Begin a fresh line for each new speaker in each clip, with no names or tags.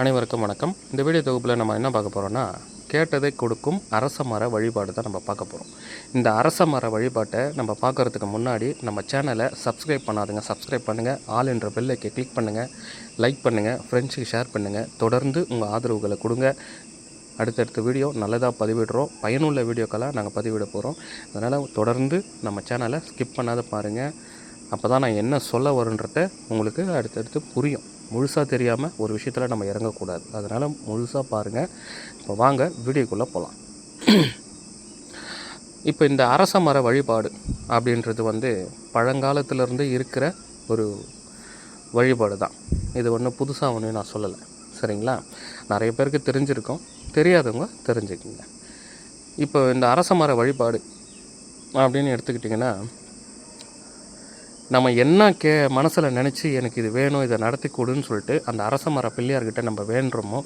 அனைவருக்கும் வணக்கம். இந்த வீடியோ தொகுப்பில் நம்ம என்ன பார்க்க போகிறோம்னா, கேட்டதை கொடுக்கும் அரச மர வழிபாடு தான் நம்ம பார்க்க போகிறோம். இந்த அரச மர வழிபாட்டை நம்ம பார்க்குறதுக்கு முன்னாடி நம்ம சேனலை சப்ஸ்கிரைப் பண்ணாதுங்க, சப்ஸ்கிரைப் பண்ணுங்கள். ஆல் என்ற பெல்லைக்கு கிளிக் பண்ணுங்கள், லைக் பண்ணுங்கள், ஃப்ரெண்ட்ஸுக்கு ஷேர் பண்ணுங்கள். தொடர்ந்து உங்கள் ஆதரவுகளை கொடுங்க. அடுத்தடுத்த வீடியோ நல்லதாக பதிவிடுறோம், பயனுள்ள வீடியோக்கெல்லாம் நாங்கள் பதிவிட போகிறோம். அதனால் தொடர்ந்து நம்ம சேனலை ஸ்கிப் பண்ணாத பாருங்கள். அப்போ தான் நான் என்ன சொல்ல வருன்றத உங்களுக்கு அடுத்தடுத்து புரியும். முழுசாக தெரியாமல் ஒரு விஷயத்தில் நம்ம இறங்கக்கூடாது. அதனால் முழுசாக பாருங்கள். இப்போ வாங்க வீடியோக்குள்ளே போகலாம். இப்போ இந்த அரச மர வழிபாடு அப்படின்றது பழங்காலத்திலேருந்து இருக்கிற ஒரு வழிபாடு தான். இது ஒன்றும் புதுசாக ஒன்று நான் சொல்லலை, சரிங்களா? நிறைய பேருக்கு தெரிஞ்சிருக்கோம், தெரியாதவங்க தெரிஞ்சுக்குங்க. இப்போ இந்த அரச மர வழிபாடு அப்படின்னு எடுத்துக்கிட்டிங்கன்னா, நம்ம என்ன மனசில் நினச்சி எனக்கு இது வேணும், இதை நடத்தி கொடுன்னு சொல்லிட்டு அந்த அரச மர பிள்ளையார்கிட்ட நம்ம வேண்டுறோமோ,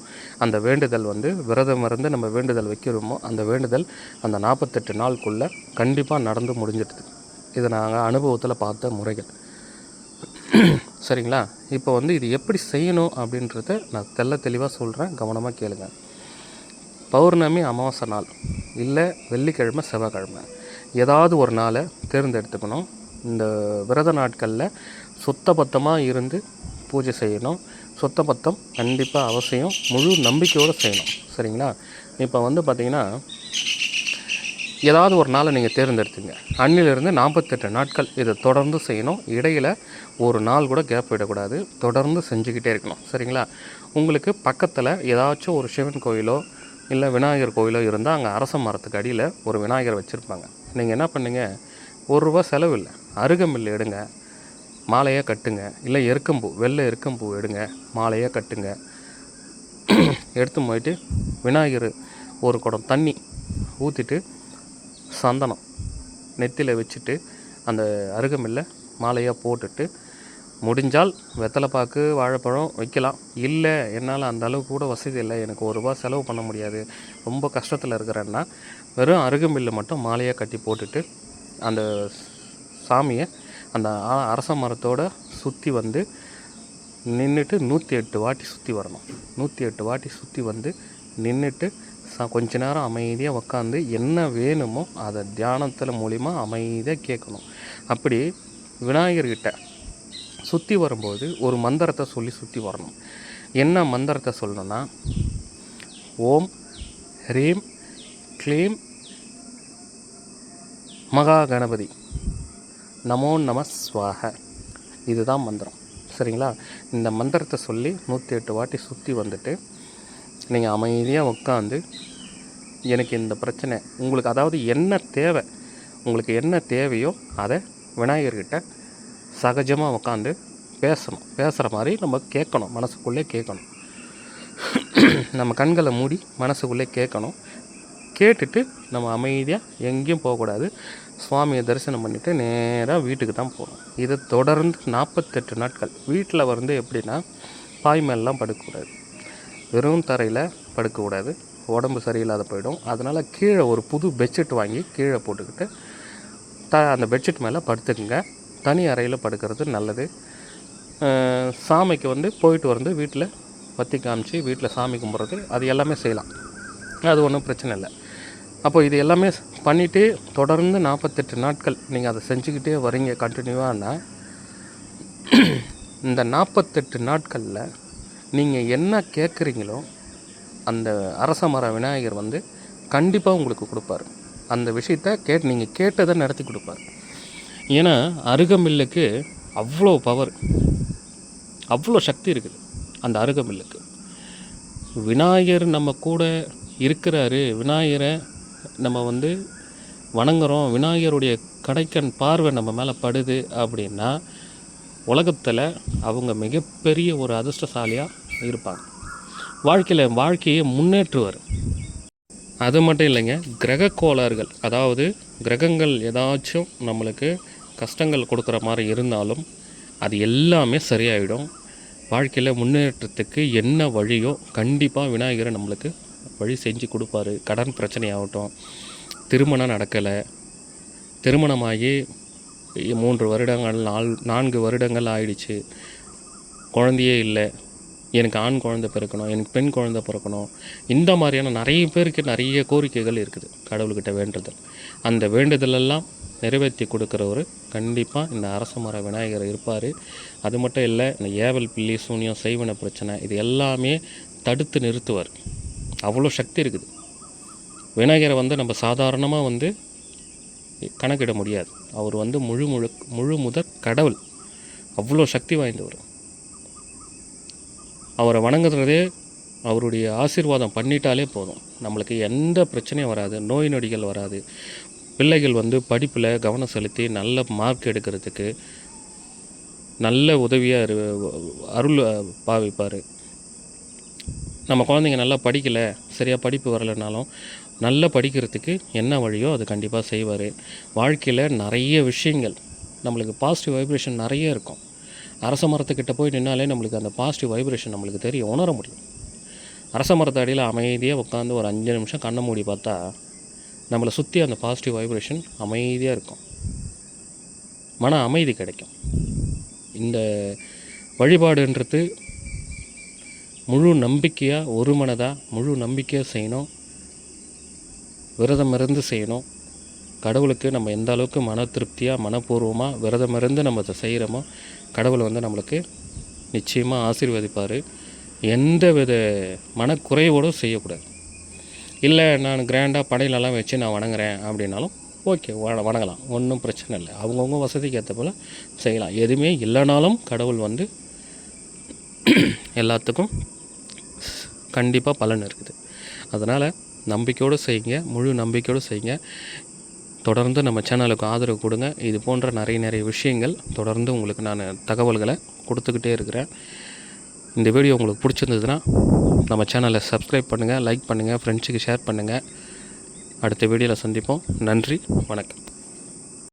அந்த வேண்டுதல் விரதம் இருந்து நம்ம வேண்டுதல் வைக்கிறோமோ, அந்த வேண்டுதல் அந்த 48 நாளுக்குள்ளே கண்டிப்பாக நடந்து முடிஞ்சிடுது. இதை நாங்கள் அனுபவத்தில் பார்த்த முறைகள், சரிங்களா? இப்போ இது எப்படி செய்யணும் அப்படின்றத நான் தெளிவாக சொல்கிறேன், கவனமாக கேளுங்க. பௌர்ணமி அமாவாசை நாள் இல்லை வெள்ளிக்கிழமை செவ்வாய்க்கிழமை ஏதாவது ஒரு நாளை தேர்ந்தெடுத்துக்கணும். இந்த விரத நாட்களில் சுத்தபத்தமாக இருந்து பூஜை செய்யணும். சுத்தபத்தம் கண்டிப்பாக அவசியம், முழு நம்பிக்கையோடு செய்யணும், சரிங்களா? இப்போ பார்த்திங்கன்னா, ஏதாவது ஒரு நாளை நீங்கள் தேர்ந்தெடுத்துங்க. அன்னிலிருந்து 48 நாட்கள் இதை தொடர்ந்து செய்யணும். இடையில் ஒரு நாள் கூட கேப் விடக்கூடாது, தொடர்ந்து செஞ்சுக்கிட்டே இருக்கணும், சரிங்களா? உங்களுக்கு பக்கத்தில் ஏதாச்சும் ஒரு சிவன் கோயிலோ இல்லை விநாயகர் கோயிலோ இருந்தால் அங்கே அரச மரத்துக்கு அடியில் ஒரு விநாயகர் வச்சுருப்பாங்க. நீங்கள் என்ன பண்ணுங்க, ₹1 செலவு இல்லை, அருகம்பில் எடுங்க, மாலையாக கட்டுங்க. இல்லை எருக்கம்பூ, வெள்ளை எருக்கம்பூ எடுங்க, மாலையாக கட்டுங்க. எடுத்து போயிட்டு விநாயகர் ஒரு குடம் தண்ணி ஊற்றிட்டு சந்தனம் நெத்தியில் வச்சுட்டு அந்த அருகம்பில்ல மாலையாக போட்டுட்டு, முடிஞ்சால் வெத்தலை பாக்கு வாழைப்பழம் வைக்கலாம். இல்லை என்னால் அந்த அளவுக்கு கூட வசதி இல்லை, எனக்கு ₹1 செலவு பண்ண முடியாது, ரொம்ப கஷ்டத்தில் இருக்கிறேன்னா வெறும் அருகம்பில்லை மட்டும் மாலையாக கட்டி போட்டுட்டு அந்த சாமியை அந்த அரச மரத்தோடு சுற்றி நின்றுட்டு 108 வாட்டி சுற்றி வரணும். 108 வாட்டி சுற்றி நின்றுட்டு கொஞ்ச நேரம் அமைதியாக உட்காந்து என்ன வேணுமோ அதை தியானத்தில் மூலிமா அமைதியாக கேட்கணும். அப்படி விநாயகர்கிட்ட சுற்றி வரும்போது ஒரு மந்திரத்தை சொல்லி சுற்றி வரணும். என்ன மந்திரத்தை சொல்லணும்னா, ஓம் ஹ்ரீம் க்ளீம் மகா கணபதி நமோ நம ஸ்வாஹ, இதுதான் மந்திரம், சரிங்களா? இந்த மந்திரத்தை சொல்லி 108 வாட்டி சுற்றி நீங்கள் அமைதியாக உட்காந்து, எனக்கு இந்த பிரச்சனை உங்களுக்கு, அதாவது என்ன தேவை, உங்களுக்கு என்ன தேவையோ அதை விநாயகர்கிட்ட சகஜமாக உட்காந்து பேசணும். பேசுகிற மாதிரி நம்ம கேட்கணும், மனசுக்குள்ளே கேட்கணும். நம்ம கண்களை மூடி மனசுக்குள்ளே கேட்கணும். கேட்டுட்டு நம்ம அமைதியாக எங்கேயும் போகக்கூடாது. சுவாமியை தரிசனம் பண்ணிவிட்டு நேராக வீட்டுக்கு தான் போகணும். இதை தொடர்ந்து 48 நாட்கள். வீட்டில் எப்படின்னா, பாய் மேலாம் படுக்கக்கூடாது, வெறும் தரையில் படுக்கக்கூடாது, உடம்பு சரியில்லாத போயிடும். அதனால் கீழே ஒரு புது பெட்ஷீட் வாங்கி கீழே போட்டுக்கிட்டு அந்த பெட்ஷீட் மேலே படுத்துக்குங்க. தனி அறையில் படுக்கிறது நல்லது. சாமிக்கு போயிட்டு வீட்டில் பற்றி காமிச்சு வீட்டில் சாமி கும்பிட்றது, அது எல்லாமே செய்யலாம், அது ஒன்றும் பிரச்சனை இல்லை. அப்போ இது எல்லாமே பண்ணிவிட்டு தொடர்ந்து 48 நாட்கள் நீங்கள் அதை செஞ்சுக்கிட்டே வரீங்க கண்டினியூவானா, இந்த 48 நாட்களில் நீங்கள் என்ன கேட்குறீங்களோ அந்த அரச மர விநாயகர் கண்டிப்பாக உங்களுக்கு கொடுப்பார். அந்த விஷயத்தை நீங்கள் கேட்டதை நடத்தி கொடுப்பார். ஏன்னா அருகம்பில்லுக்கு அவ்வளோ பவர், அவ்வளோ சக்தி இருக்குது அந்த அருகம்பில்லுக்கு. விநாயகர் நம்ம கூட இருக்கிறாரு, விநாயகரை நம்ம வணங்குறோம், விநாயகருடைய கடைக்கண் பார்வை நம்ம மேலே படுது அப்படின்னா உலகத்தில் அவங்க மிகப்பெரிய ஒரு அதிர்ஷ்டசாலியாக இருப்பாங்க. வாழ்க்கையை முன்னேற்றுவார். அது மட்டும் இல்லைங்க, கிரக கோளாறுகள், அதாவது கிரகங்கள் ஏதாச்சும் நம்மளுக்கு கஷ்டங்கள் கொடுக்குற மாதிரி இருந்தாலும் அது எல்லாமே சரியாயிடும். வாழ்க்கையில் முன்னேற்றத்துக்கு என்ன வழியோ கண்டிப்பாக விநாயகரை நம்மளுக்கு வழி செஞ்சு கொடுப்பாரு. கடன் பிரச்சனையாகட்டும், திருமணம் நடக்கலை, திருமணமாகி 3 வருடங்கள் 4 வருடங்கள் ஆயிடுச்சு, குழந்தையே இல்லை, எனக்கு ஆண் குழந்தை பிறக்கணும், எனக்கு பெண் குழந்தை பிறக்கணும், இந்த மாதிரியான நிறைய பேருக்கு நிறைய கோரிக்கைகள் இருக்குது கடவுள்கிட்ட வேண்டுதல். அந்த வேண்டுதலெல்லாம் நிறைவேற்றி கொடுக்குறவர் கண்டிப்பாக இந்த அரச மர விநாயகர் இருப்பார். அது மட்டும் இல்லை, இந்த ஏவல் பில்லி சூனியம் செய்வன பிரச்சனை இது எல்லாமே தடுத்து நிறுத்துவார். அவ்வளோ சக்தி இருக்குது. விநாயகரை நம்ம சாதாரணமாக கணக்கிட முடியாது. அவர் முழு முதற் கடவுள். அவ்வளோ சக்தி வாய்ந்தவர். அவரை வணங்குறதே, அவருடைய ஆசீர்வாதம் பண்ணிட்டாலே போதும், நம்மளுக்கு எந்த பிரச்சனையும் வராது, நோய் நொடிகள் வராது. பிள்ளைகள் படிப்பில் கவனம் செலுத்தி நல்ல மார்க் எடுக்கிறதுக்கு நல்ல உதவியாக அருள் பாவிப்பார். நம்ம குழந்தைங்க நல்லா படிக்கலை, சரியாக படிப்பு வரலைனாலும் நல்லா படிக்கிறதுக்கு என்ன வழியோ அது கண்டிப்பாக செய்வார். வாழ்க்கையில் நிறைய விஷயங்கள் நம்மளுக்கு பாசிட்டிவ் வைப்ரேஷன் நிறைய இருக்கும். அரச மரத்துக்கிட்ட போய் நின்னாலே நம்மளுக்கு அந்த பாசிட்டிவ் வைப்ரேஷன் நம்மளுக்கு தெரியும், உணர முடியும். அரச மரத்து அடியில் அமைதியாக உட்காந்து ஒரு 5 நிமிஷம் கண்ணை மூடி பார்த்தா நம்மளை சுற்றி அந்த பாசிட்டிவ் வைப்ரேஷன் அமைதியாக இருக்கும், மன அமைதி கிடைக்கும். இந்த வழிபாடுன்றது முழு நம்பிக்கையாக, ஒரு மனதாக முழு நம்பிக்கையாக செய்யணும், விரதம் இருந்து செய்யணும். கடவுளுக்கு நம்ம எந்த அளவுக்கு மன திருப்தியாக மனப்பூர்வமாக விரதம் இருந்து நம்ம அதை செய்கிறோமோ கடவுள் நம்மளுக்கு நிச்சயமாக ஆசீர்வதிப்பார். எந்த வித மனக்குறைவோடு செய்யக்கூடாது. இல்லை நான் கிராண்டாக படையிலெல்லாம் வச்சு நான் வணங்குறேன் அப்படின்னாலும் ஓகே, வணங்கலாம், ஒன்றும் பிரச்சனை இல்லை. அவங்கவுங்க வசதிக்கு ஏற்ற போல் செய்யலாம். எதுவுமே இல்லைனாலும் கடவுள் எல்லாத்துக்கும் கண்டிப்பாக பலன் இருக்குது. அதனால் நம்பிக்கையோடு செய்யுங்க, முழு நம்பிக்கையோடு செய்யுங்க. தொடர்ந்து நம்ம சேனலுக்கு ஆதரவு கொடுங்க. இது போன்ற நிறைய விஷயங்கள் தொடர்ந்து உங்களுக்கு நான் தகவல்களை கொடுத்துக்கிட்டே இருக்கிறேன். இந்த வீடியோ உங்களுக்கு பிடிச்சிருந்ததுன்னா நம்ம சேனலை சப்ஸ்கிரைப் பண்ணுங்கள், லைக் பண்ணுங்கள், ஃப்ரெண்ட்ஸுக்கு ஷேர் பண்ணுங்கள். அடுத்த வீடியோவில் சந்திப்போம். நன்றி, வணக்கம்.